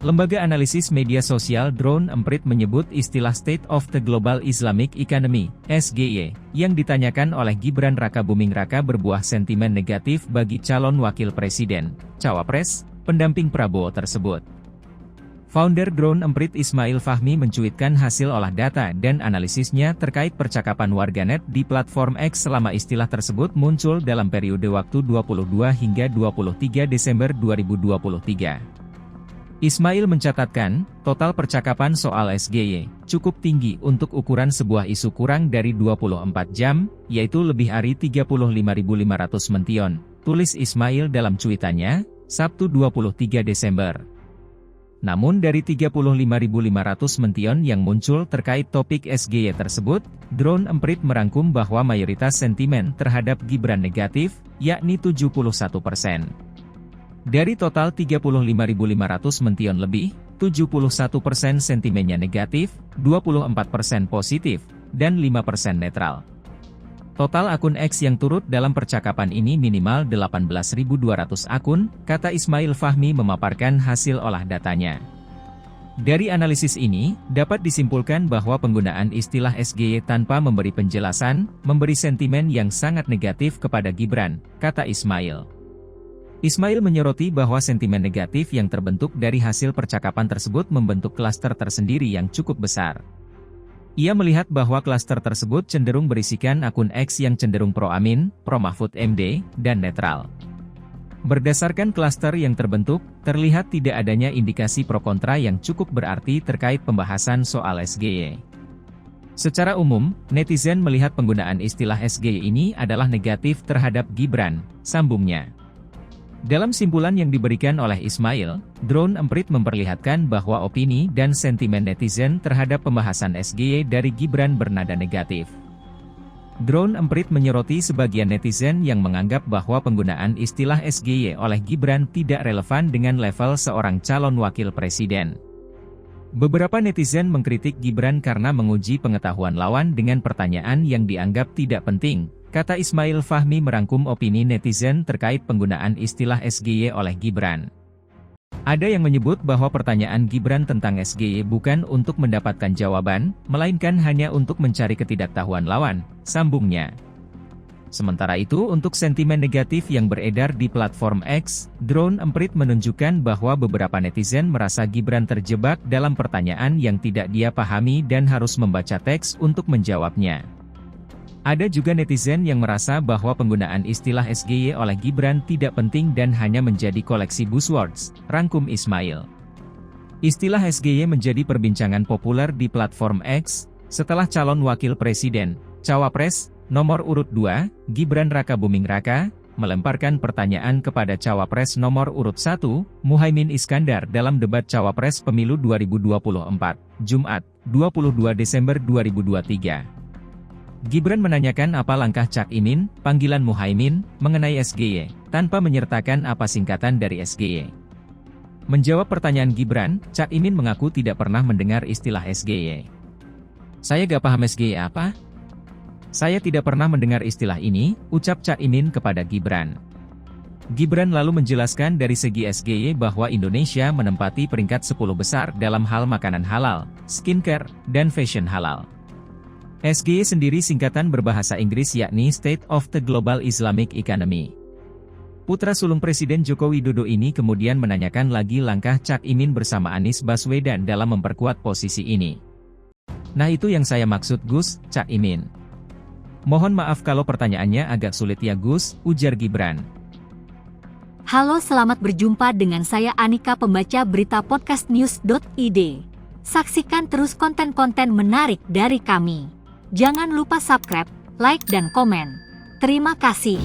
Lembaga analisis media sosial Drone Emprit menyebut istilah State of the Global Islamic Economy, SGE, yang ditanyakan oleh Gibran Raka Buming Raka berbuah sentimen negatif bagi calon wakil presiden, cawapres, pendamping Prabowo tersebut. Founder Drone Emprit Ismail Fahmi mencuitkan hasil olah data dan analisisnya terkait percakapan warganet di platform X selama istilah tersebut muncul dalam periode waktu 22 hingga 23 Desember 2023. Ismail mencatatkan, total percakapan soal SGY cukup tinggi untuk ukuran sebuah isu kurang dari 24 jam, yaitu lebih dari 35.500 mention, tulis Ismail dalam cuitannya, Sabtu 23 Desember. Namun dari 35.500 mention yang muncul terkait topik SGY tersebut, Drone Emprit merangkum bahwa mayoritas sentimen terhadap Gibran negatif, yakni 71%. Dari total 35.500 mention lebih, 71% sentimennya negatif, 24% positif, dan 5% netral. Total akun X yang turut dalam percakapan ini minimal 18.200 akun, kata Ismail Fahmi memaparkan hasil olah datanya. Dari analisis ini, dapat disimpulkan bahwa penggunaan istilah SGY tanpa memberi penjelasan, memberi sentimen yang sangat negatif kepada Gibran, kata Ismail. Ismail menyoroti bahwa sentimen negatif yang terbentuk dari hasil percakapan tersebut membentuk klaster tersendiri yang cukup besar. Ia melihat bahwa klaster tersebut cenderung berisikan akun X yang cenderung pro-Amin, pro-Mahfud MD, dan netral. Berdasarkan klaster yang terbentuk, terlihat tidak adanya indikasi pro-kontra yang cukup berarti terkait pembahasan soal SGY. Secara umum, netizen melihat penggunaan istilah SGY ini adalah negatif terhadap Gibran, sambungnya. Dalam simpulan yang diberikan oleh Ismail, Drone Emprit memperlihatkan bahwa opini dan sentimen netizen terhadap pembahasan SGY dari Gibran bernada negatif. Drone Emprit menyoroti sebagian netizen yang menganggap bahwa penggunaan istilah SGY oleh Gibran tidak relevan dengan level seorang calon wakil presiden. Beberapa netizen mengkritik Gibran karena menguji pengetahuan lawan dengan pertanyaan yang dianggap tidak penting. Kata Ismail Fahmi merangkum opini netizen terkait penggunaan istilah SGY oleh Gibran. Ada yang menyebut bahwa pertanyaan Gibran tentang SGY bukan untuk mendapatkan jawaban, melainkan hanya untuk mencari ketidaktahuan lawan, sambungnya. Sementara itu untuk sentimen negatif yang beredar di platform X, Drone Emprit menunjukkan bahwa beberapa netizen merasa Gibran terjebak dalam pertanyaan yang tidak dia pahami dan harus membaca teks untuk menjawabnya. Ada juga netizen yang merasa bahwa penggunaan istilah SGY oleh Gibran tidak penting dan hanya menjadi koleksi buzzwords, rangkum Ismail. Istilah SGY menjadi perbincangan populer di platform X, setelah calon wakil presiden, cawapres, nomor urut 2, Gibran Raka Buming Raka, melemparkan pertanyaan kepada cawapres nomor urut 1, Muhaimin Iskandar dalam debat cawapres pemilu 2024, Jumat, 22 Desember 2023. Gibran menanyakan apa langkah Cak Imin, panggilan Muhaimin, mengenai SGY, tanpa menyertakan apa singkatan dari SGY. Menjawab pertanyaan Gibran, Cak Imin mengaku tidak pernah mendengar istilah SGY. Saya gak paham SGY apa? Saya tidak pernah mendengar istilah ini, ucap Cak Imin kepada Gibran. Gibran lalu menjelaskan dari segi SGY bahwa Indonesia menempati peringkat 10 besar dalam hal makanan halal, skincare, dan fashion halal. SGY sendiri singkatan berbahasa Inggris yakni State of the Global Islamic Economy. Putra sulung Presiden Joko Widodo ini kemudian menanyakan lagi langkah Cak Imin bersama Anies Baswedan dalam memperkuat posisi ini. Nah itu yang saya maksud Gus, Cak Imin. Mohon maaf kalau pertanyaannya agak sulit ya Gus, ujar Gibran. Halo, selamat berjumpa dengan saya Anika, pembaca berita podcastnews.id. Saksikan terus konten-konten menarik dari kami. Jangan lupa subscribe, like dan komen. Terima kasih.